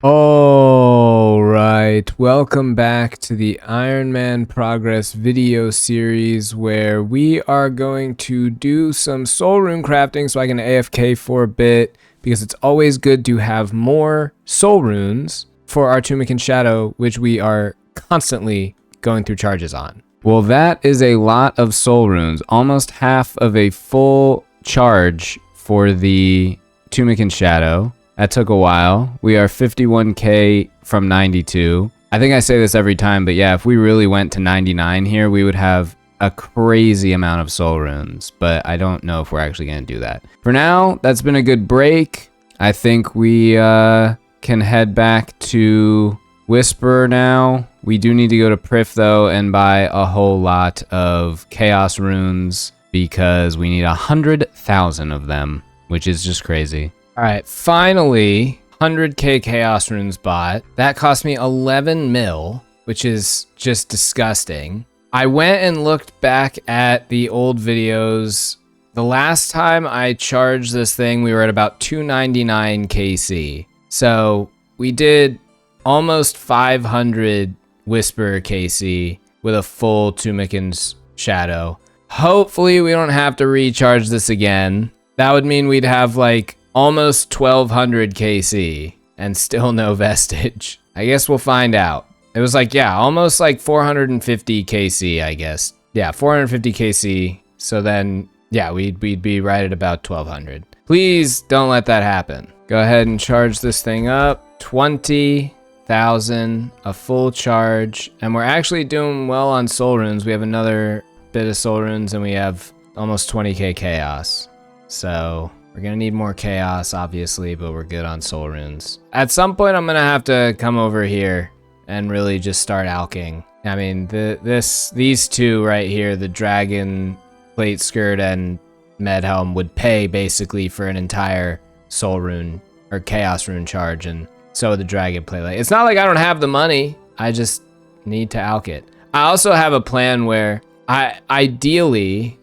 All right, welcome back to the Ironman Progress video series where we are going to do some soul rune crafting so I can AFK for a bit because it's always good to have more soul runes for our Tumican Shadow, which we are constantly going through charges on. Well, that is a lot of soul runes, almost half of a full charge for the Tumican Shadow. That took a while. We are 51k from 92. I think I say this every time, but yeah, if we really went to 99 here, we would have a crazy amount of soul runes, but I don't know if we're actually going to do that. For now, that's been a good break. I think we can head back to Whisper now. We do need to go to Prif though and buy a whole lot of chaos runes because we need 100,000 of them, which is just crazy. All right, finally, 100k chaos runes bought. That cost me 11 mil, which is just disgusting. I went and looked back at the old videos. The last time I charged this thing, we were at about 299 KC. So we did almost 500 Whisper KC with a full Tumican's Shadow. Hopefully we don't have to recharge this again. That would mean we'd have like almost 1200 KC and still no vestige. I guess we'll find out. It was like, yeah, almost like 450 KC, I guess. Yeah, 450 KC. So then, yeah, we'd be right at about 1200. Please don't let that happen. Go ahead and charge this thing up. 20,000, a full charge. And we're actually doing well on soul runes. We have another bit of soul runes and we have almost 20k chaos. So we're gonna need more chaos, obviously, but we're good on soul runes. At some point, I'm gonna have to come over here and really just start alching. I mean, these two right here, the dragon plate skirt and med helm, would pay basically for an entire soul rune or chaos rune charge, and so would the dragon plate. It's not like I don't have the money. I just need to alch it. I also have a plan where ideally,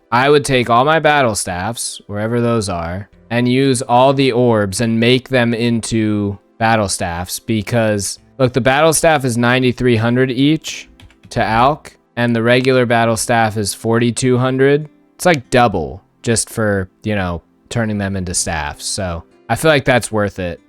I would take all my battle staffs, wherever those are, and use all the orbs and make them into battle staffs because, look, the battle staff is 9,300 each to alch, and the regular battle staff is 4,200. It's like double just for, you know, turning them into staffs. So I feel like that's worth it,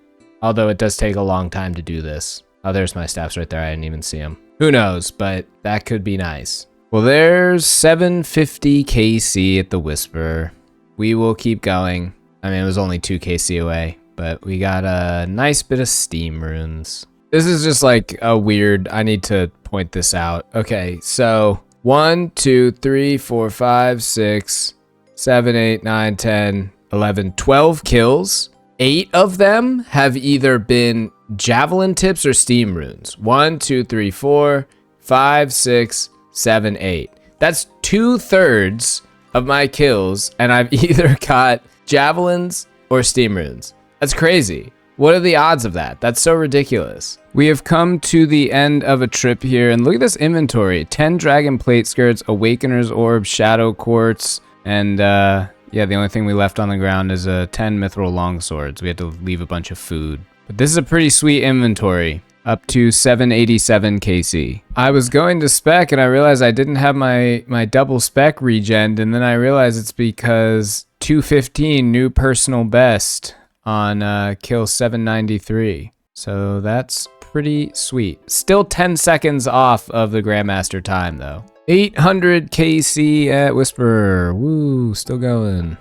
although it does take a long time to do this. Oh, there's my staffs right there. I didn't even see them. Who knows, but that could be nice. Well, there's 750 KC at the Whisper. We will keep going. I mean, it was only 2 KC away, but we got a nice bit of steam runes. This is just like a weird, I need to point this out. Okay, so 1, 2, 3, 4, 5, 6, 7, 8, 9, 10, 11, 12 kills. 8 of them have either been javelin tips or steam runes. 1, 2, 3, 4, 5, 6, 7, 8. That's 2/3 of my kills, and I've either got javelins or steam runes. That's crazy. What are the odds of that? That's so ridiculous. We have come to the end of a trip here, and look at this inventory. 10 dragon plate skirts, awakener's orb, shadow quartz, and yeah, the only thing we left on the ground is 10 mithril longswords. We had to leave a bunch of food. But this is a pretty sweet inventory. Up to 787 KC. I was going to spec and I realized I didn't have my double spec regen, and then I realized it's because 215 new personal best on kill 793. So that's pretty sweet. Still 10 seconds off of the Grandmaster time though. 800 KC at Whisper. Woo, still going.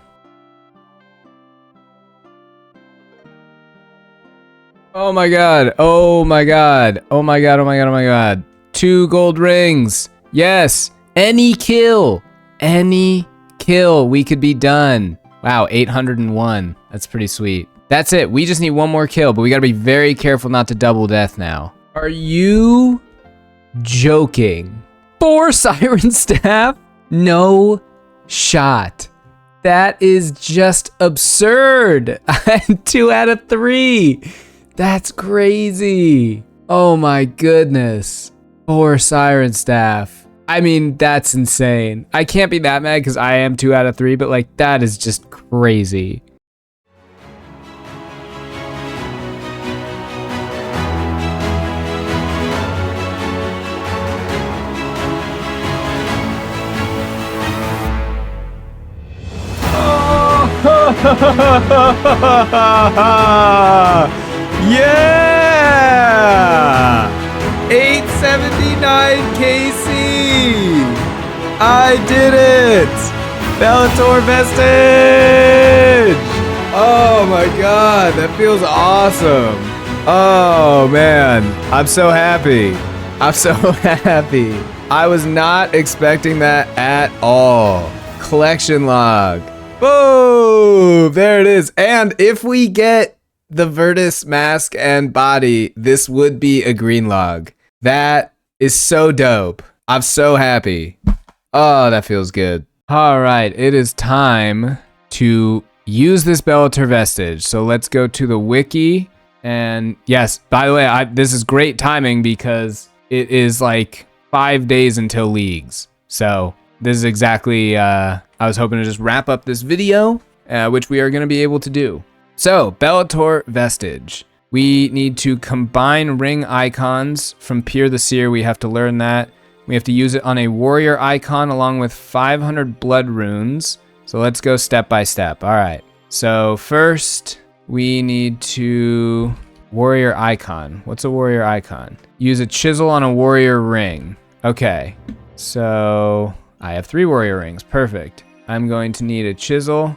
Oh my god, oh my god, oh my god, oh my god, oh my god. 2 gold rings. Yes, any kill, we could be done. Wow, 801. That's pretty sweet. That's it, we just need one more kill, but we gotta be very careful not to double death now. Are you joking? 4 siren staff? No shot. That is just absurd. 2 out of 3. That's crazy. Oh my goodness. 4 siren staff. I mean, that's insane. I can't be that mad because I am 2 out of 3, but like that is just crazy. Yeah! 879 KC! I did it! Bellator vestige! Oh my god, that feels awesome. Oh man, I'm so happy. I'm so happy. I was not expecting that at all. Collection log. Boom! There it is. And if we get the Virtus mask and body, this would be a green log. That is so dope. I'm so happy. Oh, that feels good. All right, it is time to use this Bellator vestige. So let's go to the wiki. And yes, by the way, this is great timing because it is like 5 days until leagues. So this is exactly, I was hoping to just wrap up this video, which we are going to be able to do. So Bellator vestige. We need to combine ring icons from Peer the Seer. We have to learn that. We have to use it on a warrior icon along with 500 blood runes. So let's go step by step. All right. So first we need to warrior icon. What's a warrior icon? Use a chisel on a warrior ring. Okay. So I have 3 warrior rings. Perfect. I'm going to need a chisel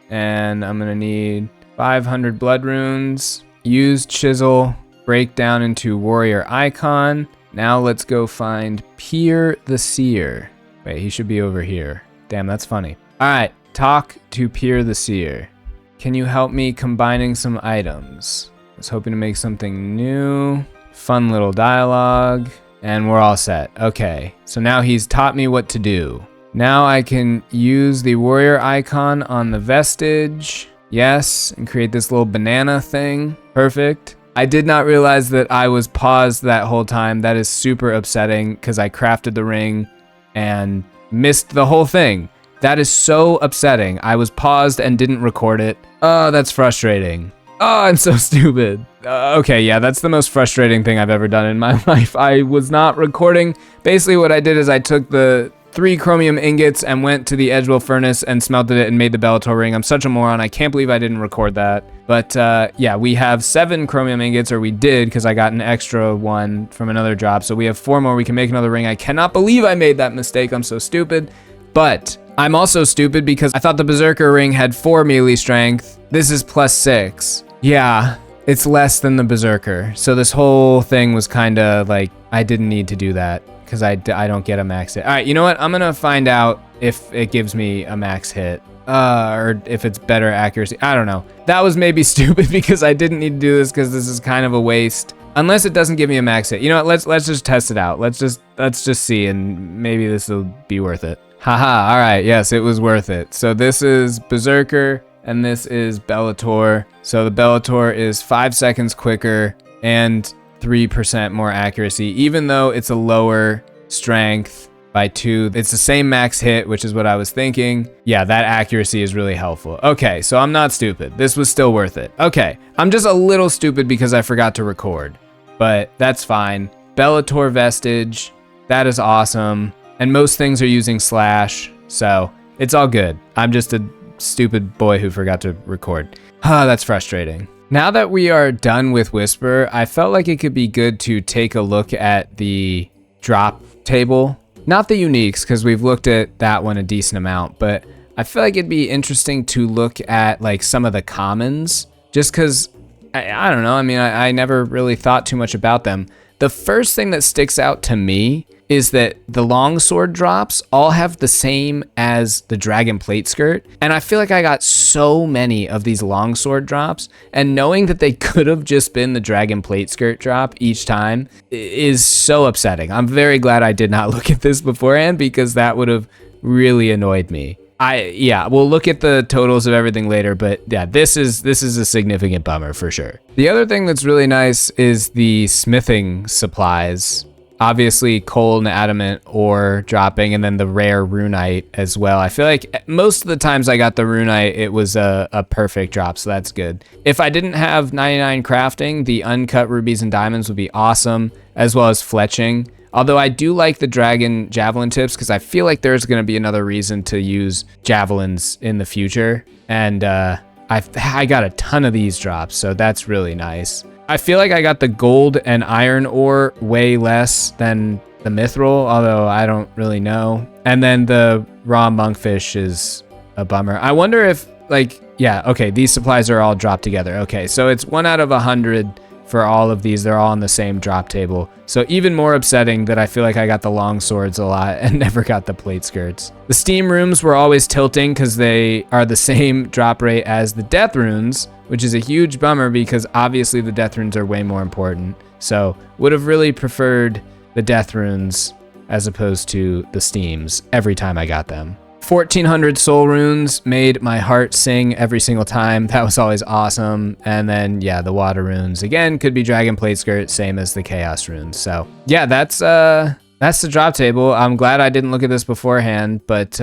and I'm going to need 500 blood runes. Use chisel, break down into warrior icon. Now let's go find Peer the Seer. Wait, he should be over here. Damn, that's funny. All right, talk to Peer the Seer. Can you help me combining some items? I was hoping to make something new. Fun little dialogue. And we're all set. Okay, so now he's taught me what to do. Now I can use the warrior icon on the vestige. Yes, and create this little banana thing. Perfect. I did not realize that I was paused that whole time. That is super upsetting because I crafted the ring and missed the whole thing. That is so upsetting. I was paused and didn't record it. Oh, that's frustrating. Oh, I'm so stupid. Okay, yeah, that's the most frustrating thing I've ever done in my life. I was not recording. Basically what I did is I took the 3 chromium ingots and went to the Edgewell furnace and smelted it and made the Bellator ring. I'm such a moron. I can't believe I didn't record that. But yeah, we have 7 chromium ingots, or we did, because I got an extra one from another job. So we have 4 more. We can make another ring. I cannot believe I made that mistake. I'm so stupid. But I'm also stupid because I thought the Berserker ring had 4 melee strength. This is +6. Yeah, it's less than the Berserker. So this whole thing was kind of like, I didn't need to do that because I don't get a max hit. All right, you know what? I'm going to find out if it gives me a max hit or if it's better accuracy. I don't know. That was maybe stupid because I didn't need to do this because this is kind of a waste. Unless it doesn't give me a max hit. You know what? Let's just test it out. Let's just see, and maybe this will be worth it. Haha, all right. Yes, it was worth it. So this is Berserker and this is Bellator. So the Bellator is 5 seconds quicker and 3% more accuracy, even though it's a lower strength by 2. It's the same max hit, which is what I was thinking. Yeah, that accuracy is really helpful. Okay, so I'm not stupid. This was still worth it. Okay, I'm just a little stupid because I forgot to record, but that's fine. Bellator vestige, that is awesome. And most things are using slash, so it's all good. I'm just a stupid boy who forgot to record. Ah, that's frustrating. Now that we are done with Whisper, I felt like it could be good to take a look at the drop table. Not the uniques, because we've looked at that one a decent amount, but I feel like it'd be interesting to look at like some of the commons, just because, I don't know, I mean, I never really thought too much about them. The first thing that sticks out to me is that the longsword drops all have the same as the dragon plate skirt. And I feel like I got so many of these longsword drops, and knowing that they could have just been the dragon plate skirt drop each time is so upsetting. I'm very glad I did not look at this beforehand because that would have really annoyed me. Yeah, we'll look at the totals of everything later, but yeah, this is a significant bummer for sure. The other thing that's really nice is the smithing supplies. Obviously coal and adamant ore dropping, and then the rare runite as well. I feel like most of the times I got the runite, it was a perfect drop, so that's good. If I didn't have 99 crafting, the uncut rubies and diamonds would be awesome, as well as fletching. Although I do like the dragon javelin tips because I feel like there's going to be another reason to use javelins in the future. And I got a ton of these drops, so that's really nice. I feel like I got the gold and iron ore way less than the mithril, although I don't really know. And then the raw monkfish is a bummer. I wonder if, like, yeah, okay, these supplies are all dropped together. Okay, so it's 1 out of 100 for all of these. They're all on the same drop table. So even more upsetting that I feel like I got the long swords a lot and never got the plate skirts. The steam rooms were always tilting because they are the same drop rate as the death runes, which is a huge bummer because obviously the death runes are way more important. So would have really preferred the death runes as opposed to the steams every time I got them. 1400 soul runes made my heart sing every single time. That was always awesome. And then, yeah, the water runes again could be dragon plate skirt, same as the chaos runes. So yeah, that's the drop table. I'm glad I didn't look at this beforehand, but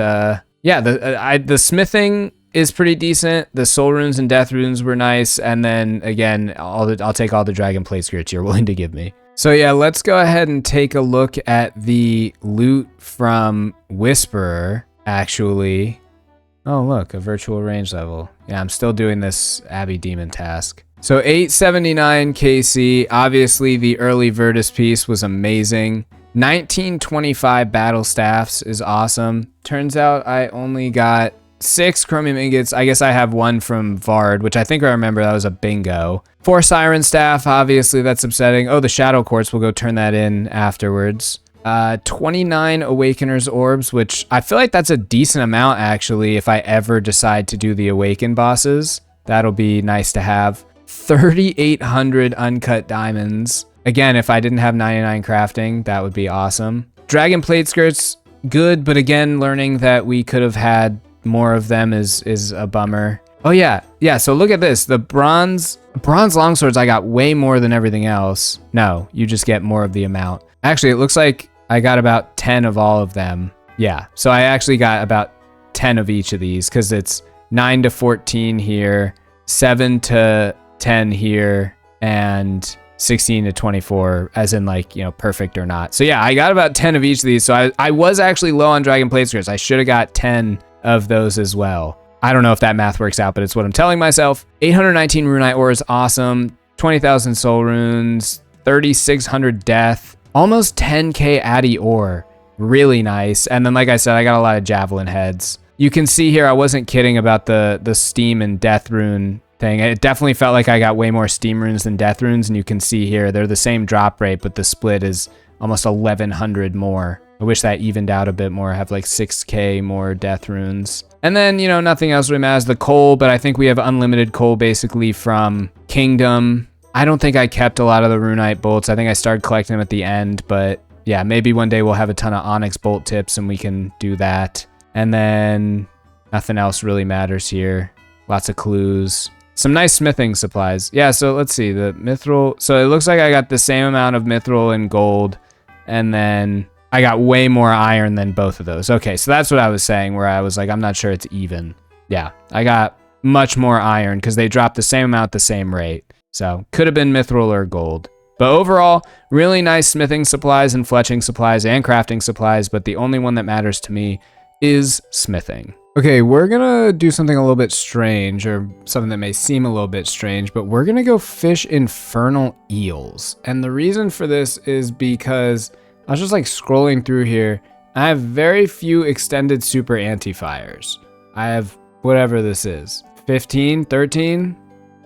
yeah, the smithing is pretty decent. The soul runes and death runes were nice, and then again, I'll take all the dragon plate skirts you're willing to give me. So yeah, let's go ahead and take a look at the loot from Whisperer. Actually, oh look, a virtual range level. Yeah, I'm still doing this Abbey Demon task. So 879 KC, obviously the early Virtus piece was amazing. 1925 battle staffs is awesome. Turns out I only got 6 chromium ingots. I guess I have 1 from Vard, which I think I remember that was a bingo. 4 siren staff, obviously that's upsetting. Oh, the shadow quartz, we'll go turn that in afterwards. 29 Awakener's Orbs, which I feel like that's a decent amount actually if I ever decide to do the Awaken bosses. That'll be nice to have. 3,800 uncut diamonds. Again, if I didn't have 99 crafting, that would be awesome. Dragon plate skirts, good, but again, learning that we could have had more of them is a bummer. Oh yeah, so look at this. The bronze longswords, I got way more than everything else. No, you just get more of the amount. Actually, it looks like I got about 10 of all of them. Yeah, so I actually got about 10 of each of these because it's 9 to 14 here, 7 to 10 here, and 16 to 24, as in like, you know, perfect or not. So yeah, I got about 10 of each of these. So I was actually low on dragon plate skirts. I should have got 10 of those as well. I don't know if that math works out, but it's what I'm telling myself. 819 runite ore is awesome. 20,000 soul runes, 3,600 death. Almost 10k addy ore, really nice. And then like I said, I got a lot of javelin heads. You can see here, I wasn't kidding about the steam and death rune thing. It definitely felt like I got way more steam runes than death runes. And you can see here, they're the same drop rate, but the split is almost 1,100 more. I wish that evened out a bit more. I have like 6k more death runes. And then, you know, nothing else really matters. The coal, but I think we have unlimited coal basically from Kingdom. I don't think I kept a lot of the runite bolts. I think I started collecting them at the end, but yeah, maybe one day we'll have a ton of onyx bolt tips and we can do that. And then nothing else really matters here. Lots of clues. Some nice smithing supplies. Yeah, so let's see, the mithril. So it looks like I got the same amount of mithril and gold, and then I got way more iron than both of those. Okay, so that's what I was saying, where I was like, I'm not sure it's even. Yeah, I got much more iron because they dropped the same amount, the same rate. So could have been mithril or gold. But overall, really nice smithing supplies and fletching supplies and crafting supplies, but the only one that matters to me is smithing. Okay, we're gonna do something a little bit strange, or something that may seem a little bit strange, but we're gonna go fish infernal eels. And the reason for this is because I was just like scrolling through here. I have very few extended super anti-fires. I have whatever this is, 15, 13?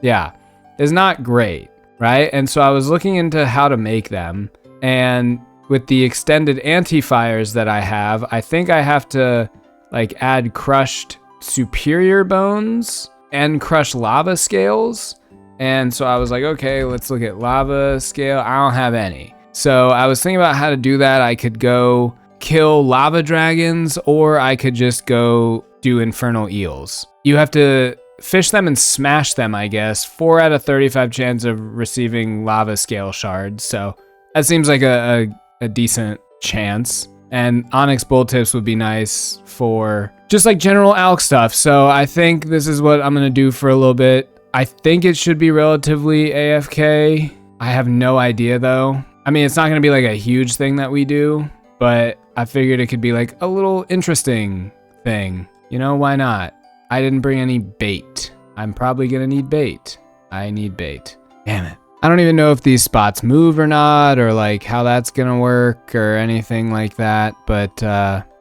Yeah. Is not great, right? And so I was looking into how to make them, and with the extended anti-fires that I have, I think I have to like add crushed superior bones and crushed lava scales. And so I was like, okay, let's look at lava scale. I don't have any. So I was thinking about how to do that. I could go kill lava dragons, or I could just go do infernal eels. You have to fish them and smash them, I guess. 4 out of 35 chance of receiving lava scale shards. So that seems like a decent chance. And onyx bolt tips would be nice for just like general alch stuff. So I think this is what I'm going to do for a little bit. I think it should be relatively AFK. I have no idea though. I mean, it's not going to be like a huge thing that we do, but I figured it could be like a little interesting thing. You know, why not? I didn't bring any bait. I'm probably gonna need bait. I need bait. Damn it. I don't even know if these spots move or not, or like how that's gonna work or anything like that, but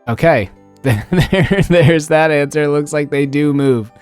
okay. There's that answer. Looks like they do move.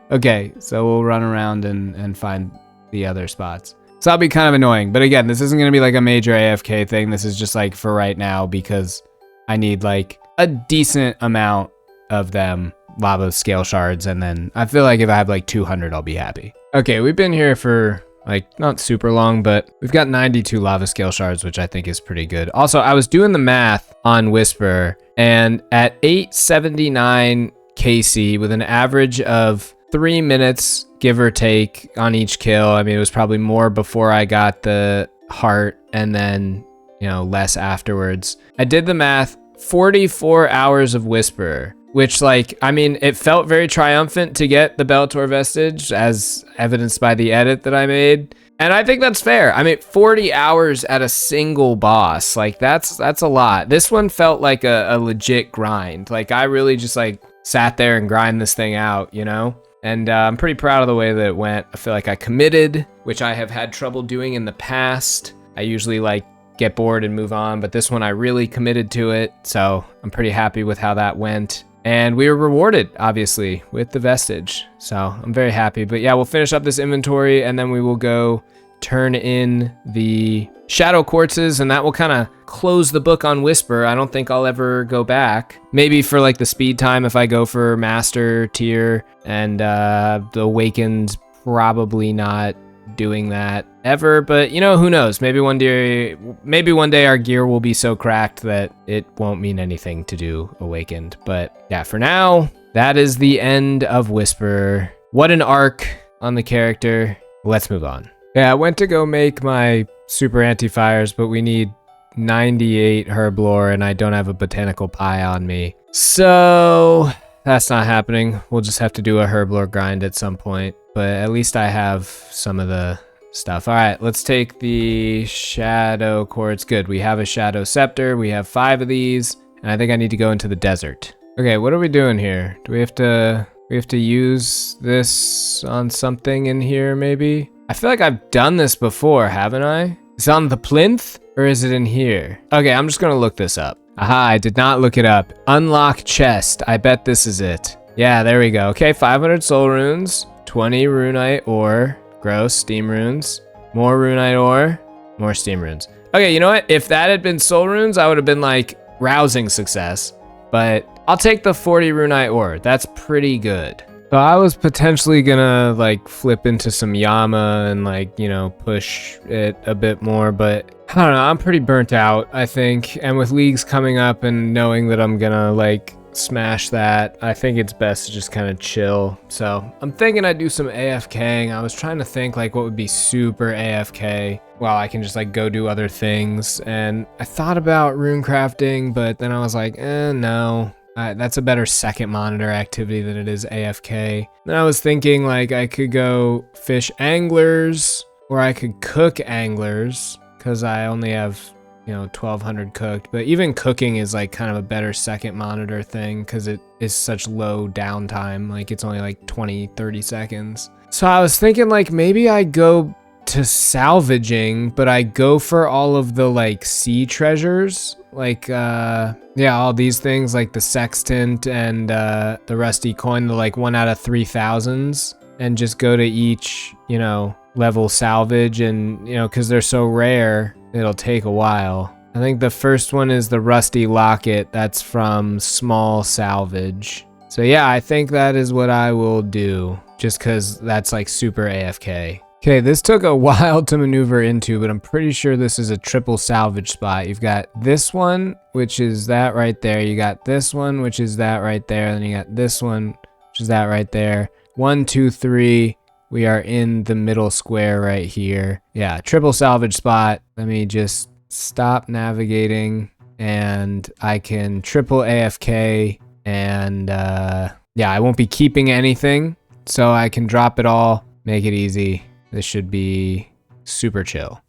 Okay, so we'll run around and find the other spots. So that'll be kind of annoying, but again, this isn't gonna be like a major AFK thing. This is just like for right now because I need like a decent amount of them, lava scale shards, and then I feel like if I have like 200, I'll be happy. Okay, we've been here for like not super long, but we've got 92 lava scale shards, which I think is pretty good. Also, I was doing the math on Whisper, and at 879 KC with an average of 3 minutes, give or take, on each kill. I mean, it was probably more before I got the heart and then, you know, less afterwards. I did the math, 44 hours of Whisper, which, like, I mean, it felt very triumphant to get the Bellator vestige, as evidenced by the edit that I made. And I think that's fair. I mean, 40 hours at a single boss, like, that's a lot. This one felt like a legit grind. Like, I really just, like, sat there and grind this thing out, you know? And I'm pretty proud of the way that it went. I feel like I committed, which I have had trouble doing in the past. I usually, like, get bored and move on, but this one I really committed to it. So I'm pretty happy with how that went. And we were rewarded, obviously, with the vestige. So I'm very happy. But yeah, we'll finish up this inventory and then we will go turn in the shadow quartzes, and that will kind of close the book on Whisper. I don't think I'll ever go back. Maybe for like the speed time if I go for master tier, and the awakened, probably not doing that ever, but you know, who knows? Maybe one day our gear will be so cracked that it won't mean anything to do awakened. But yeah, for now, that is the end of Whisper. What an arc on the character. Let's move on. Yeah, I went to go make my super anti-fires, but we need 98 herb lore and I don't have a botanical pie on me, so that's not happening. We'll just have to do a herb lore grind at some point, but at least I have some of the stuff. All right, let's take the shadow quartz. Good, we have a shadow scepter. We have 5 of these, and I think I need to go into the desert. Okay, what are we doing here? Do we have to use this on something in here maybe? I feel like I've done this before, haven't I? Is it on the plinth or is it in here? Okay, I'm just gonna look this up. Aha, I did not look it up. Unlock chest. I bet this is it. Yeah, there we go. Okay, 500 soul runes, 20 runite ore, gross, steam runes, more runite ore, more steam runes. Okay, you know what? If that had been soul runes, I would have been like rousing success, but I'll take the 40 runite ore. That's pretty good. So I was potentially gonna like flip into some Yama and like, you know, push it a bit more, but I don't know, I'm pretty burnt out, I think. And with leagues coming up and knowing that I'm gonna like smash that, I think it's best to just kind of chill. So I'm thinking I'd do some AFKing. I was trying to think like what would be super AFK. Well, I can just like go do other things. And I thought about rune crafting, but then I was like, no. That's a better second monitor activity than it is AFK. Then I was thinking like I could go fish anglers, or I could cook anglers, because I only have, you know, 1200 cooked. But even cooking is like kind of a better second monitor thing because it is such low downtime. Like it's only like 20-30 seconds. So I was thinking like maybe I go to salvaging, but I go for all of the like sea treasures, like yeah, all these things like the sextant and the rusty coin, the like 1 out of 3,000s, and just go to each, you know, level salvage. And you know, because they're so rare, it'll take a while. I think the first one is the rusty locket. That's from small salvage. So yeah, I think that is what I will do, just because that's like super AFK. Okay, this took a while to maneuver into, but I'm pretty sure this is a triple salvage spot. You've got this one, which is that right there. You got this one, which is that right there. And then you got this one, which is that right there. 1, 2, 3. We are in the middle square right here. Yeah, triple salvage spot. Let me just stop navigating and I can triple AFK, and yeah, I won't be keeping anything, so I can drop it all, make it easy. This should be super chill.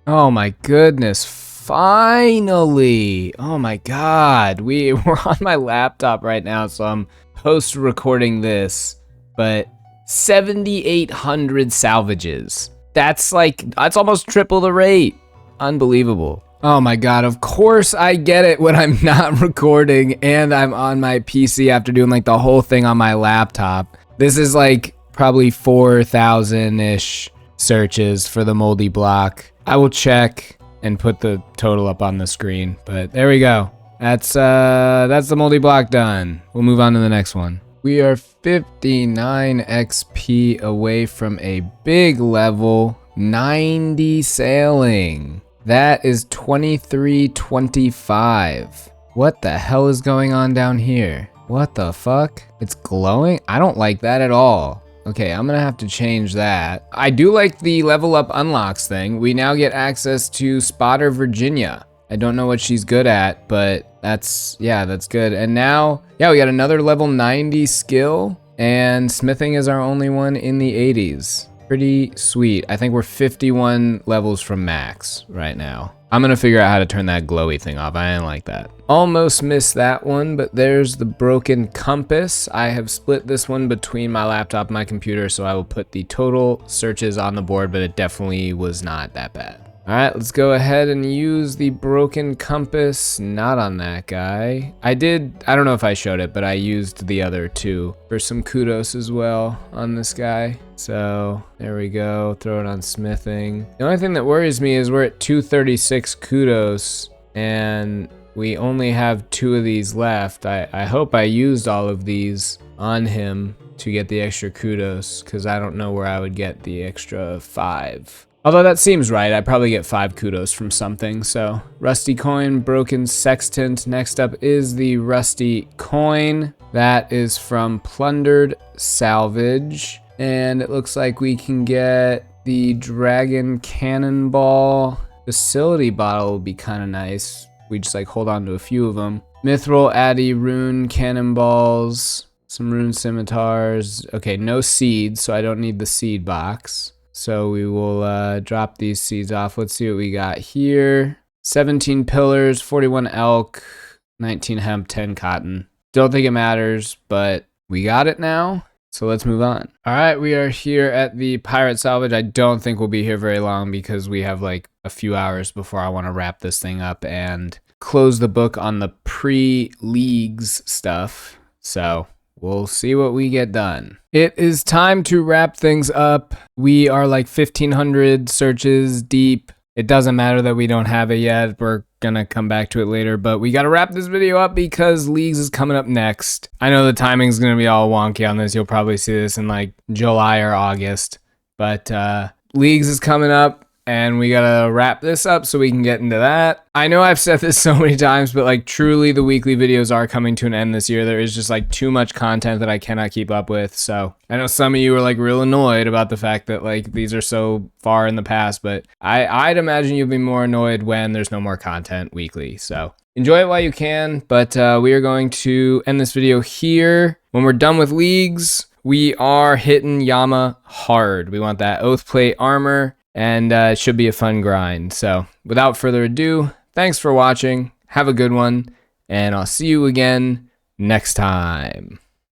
Oh my goodness, finally! Oh my god, we're on my laptop right now, so I'm post recording this, but 7,800 salvages. That's almost triple the rate. Unbelievable. Oh my god, of course I get it when I'm not recording and I'm on my PC after doing like the whole thing on my laptop. This is like probably 4,000-ish searches for the moldy block. I will check and put the total up on the screen, but there we go. That's the moldy block done. We'll move on to the next one. We are 59 XP away from a big level, 90 sailing. That is 2325. What the hell is going on down here? What the fuck? It's glowing? I don't like that at all. Okay, I'm gonna have to change that. I do like the level up unlocks thing. We now get access to Spotter Virginia. I don't know what she's good at, but that's good. And now, yeah, we got another level 90 skill, and smithing is our only one in the 80s. Pretty sweet. I think we're 51 levels from max right now. I'm gonna figure out how to turn that glowy thing off. I didn't like that. Almost missed that one, but there's the broken compass. I have split this one between my laptop and my computer, so I will put the total searches on the board, but it definitely was not that bad. All right, let's go ahead and use the broken compass. Not on that guy. I don't know if I showed it, but I used the other two for some kudos as well on this guy. So there we go, throw it on smithing. The only thing that worries me is we're at 236 kudos and we only have 2 of these left. I hope I used all of these on him to get the extra kudos, because I don't know where I would get the extra 5. Although that seems right, I probably get 5 kudos from something. So rusty coin, broken sextant. Next up is the rusty coin. That is from plundered salvage. And it looks like we can get the dragon cannonball. Facility bottle will be kind of nice. We just like hold on to a few of them. Mithril addy rune cannonballs. Some rune scimitars. Okay, no seeds, so I don't need the seed box. So we will drop these seeds off. Let's see what we got here. 17 pillars, 41 elk, 19 hemp, 10 cotton. Don't think it matters, but we got it now. So let's move on. All right, we are here at the pirate salvage. I don't think we'll be here very long because we have like a few hours before I want to wrap this thing up and close the book on the pre-leagues stuff. So we'll see what we get done. It is time to wrap things up. We are like 1,500 searches deep. It doesn't matter that we don't have it yet. We're gonna come back to it later, but we gotta wrap this video up because Leagues is coming up next. I know the timing's gonna be all wonky on this. You'll probably see this in like July or August, but Leagues is coming up. And we gotta wrap this up so we can get into that. I know I've said this so many times, but like truly the weekly videos are coming to an end this year. There is just like too much content that I cannot keep up with. So I know some of you are like real annoyed about the fact that like these are so far in the past, but I'd imagine you'll be more annoyed when there's no more content weekly. So enjoy it while you can, but we are going to end this video here. When we're done with Leagues, we are hitting Yama hard. We want that oath plate armor. And it should be a fun grind. So without further ado, thanks for watching. Have a good one. And I'll see you again next time.